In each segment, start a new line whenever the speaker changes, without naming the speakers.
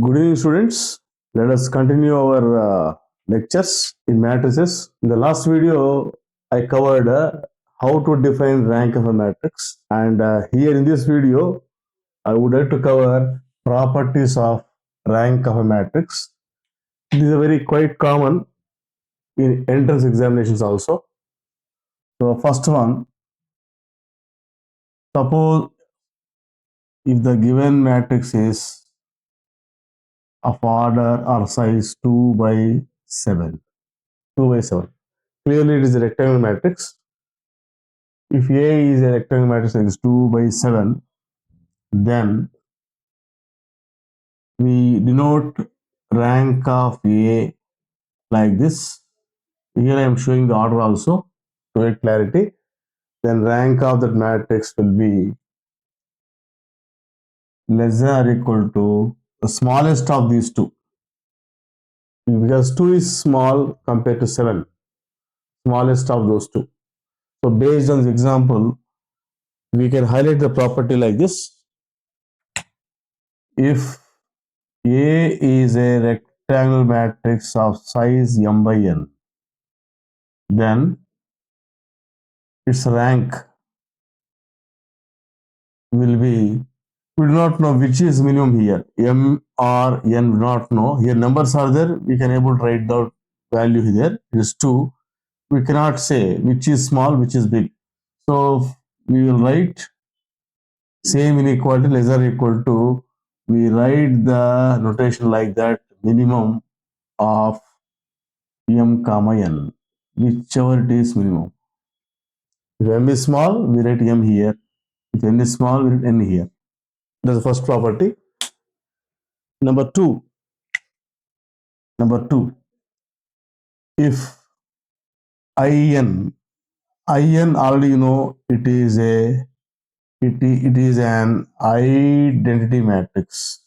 Good evening, students. Let us continue our lectures in matrices. In the last video, I covered how to define rank of a matrix, and here in this video, I would like to cover properties of rank of a matrix. This is a very quite common in entrance examinations also. So, first one, suppose if the given matrix is of order or size 2 by 7. 2 by 7. Clearly, it is a rectangle matrix. If A is a rectangle matrix like 2 by 7, then we denote rank of A like this. Here I am showing the order also to get clarity. Then rank of that matrix will be less than or equal to the smallest of these two. Because 2 is small compared to 7, smallest of those two. So based on the example, we can highlight the property like this. If A is a rectangle matrix of size m by n, then its rank will be, we do not know which is minimum here, m or n, we do not know. Here numbers are there, we can able to write the value here, it is 2. We cannot say which is small, which is big. So we will write same inequality less than or equal to, we write the notation like that, minimum of m comma n, whichever it is minimum. If m is small, we write m here. If n is small, we write n here. That's the first property. Number two, if in already you know it is an identity matrix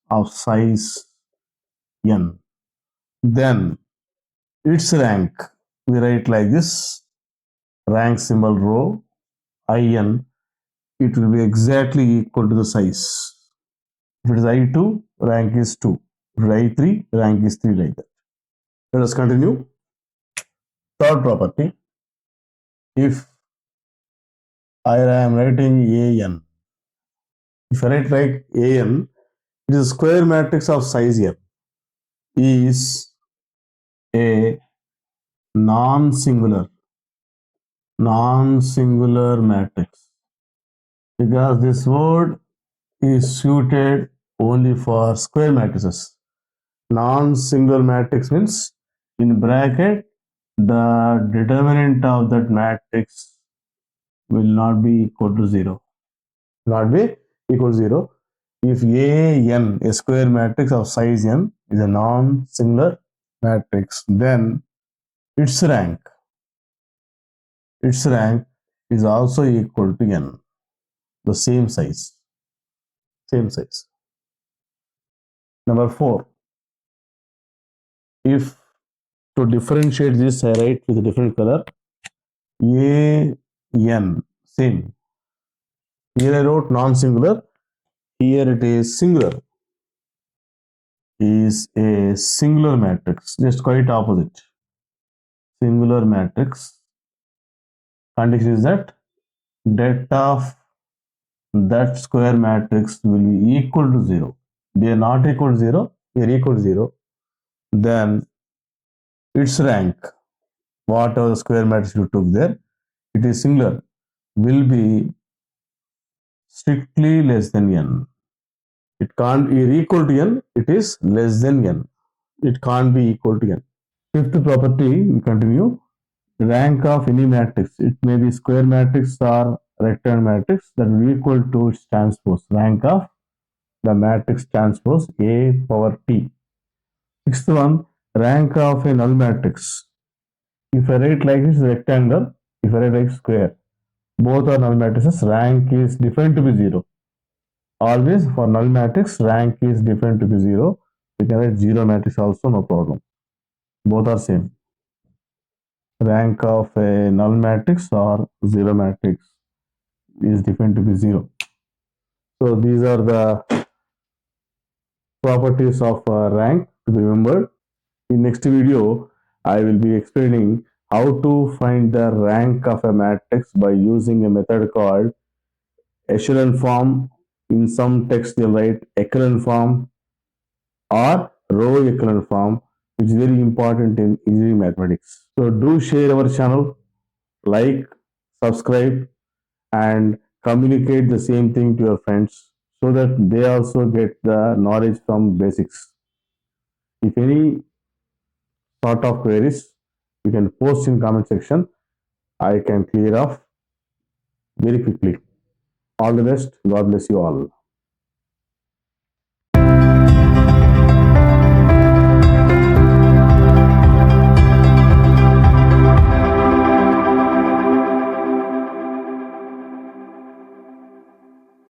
of size n. Then its rank we write like this, rank symbol row in, it will be exactly equal to the size. If it is I2, rank is 2. If it is I3, rank is 3, like that. Let us continue. Third property, if I am writing an, if I write like an, it is a square matrix of size n, is a non-singular matrix, because this word is suited only for square matrices. Non-singular matrix means in bracket the determinant of that matrix will not be equal to 0. If a square matrix of size n, is a non-singular matrix, then its rank is also equal to n, the same size. Number 4, if to differentiate this I write with a different color, an, same. Here I wrote non-singular, here it is singular, is a singular matrix, just quite opposite. Singular matrix, condition is that det of that square matrix will be equal to 0. They are not equal to 0, they are equal to 0. Then its rank, whatever the square matrix you took there, it is singular, will be strictly less than n. It can't be equal to n, it is less than n. It can't be equal to n. Fifth property, we continue. Rank of any matrix, it may be square matrix or rectangle matrix, that will be equal to its transpose. Rank of the matrix transpose A power T. Sixth one, rank of a null matrix. If I write like this rectangle, if I write like square, both are null matrices, rank is defined to be 0. Always for null matrix, rank is defined to be 0. You can write 0 matrix also, no problem. Both are same. Rank of a null matrix or 0 matrix is defined to be 0. So these are the properties of rank to be remembered. In next video, I will be explaining how to find the rank of a matrix by using a method called echelon form. In some text, they'll write echelon form or row echelon form, which is very important in engineering mathematics. So do share our channel, like, subscribe, and communicate the same thing to your friends so that they also get the knowledge from basics. If any sort of queries, you can post in comment section. I can clear off very quickly. All the best. God bless you all.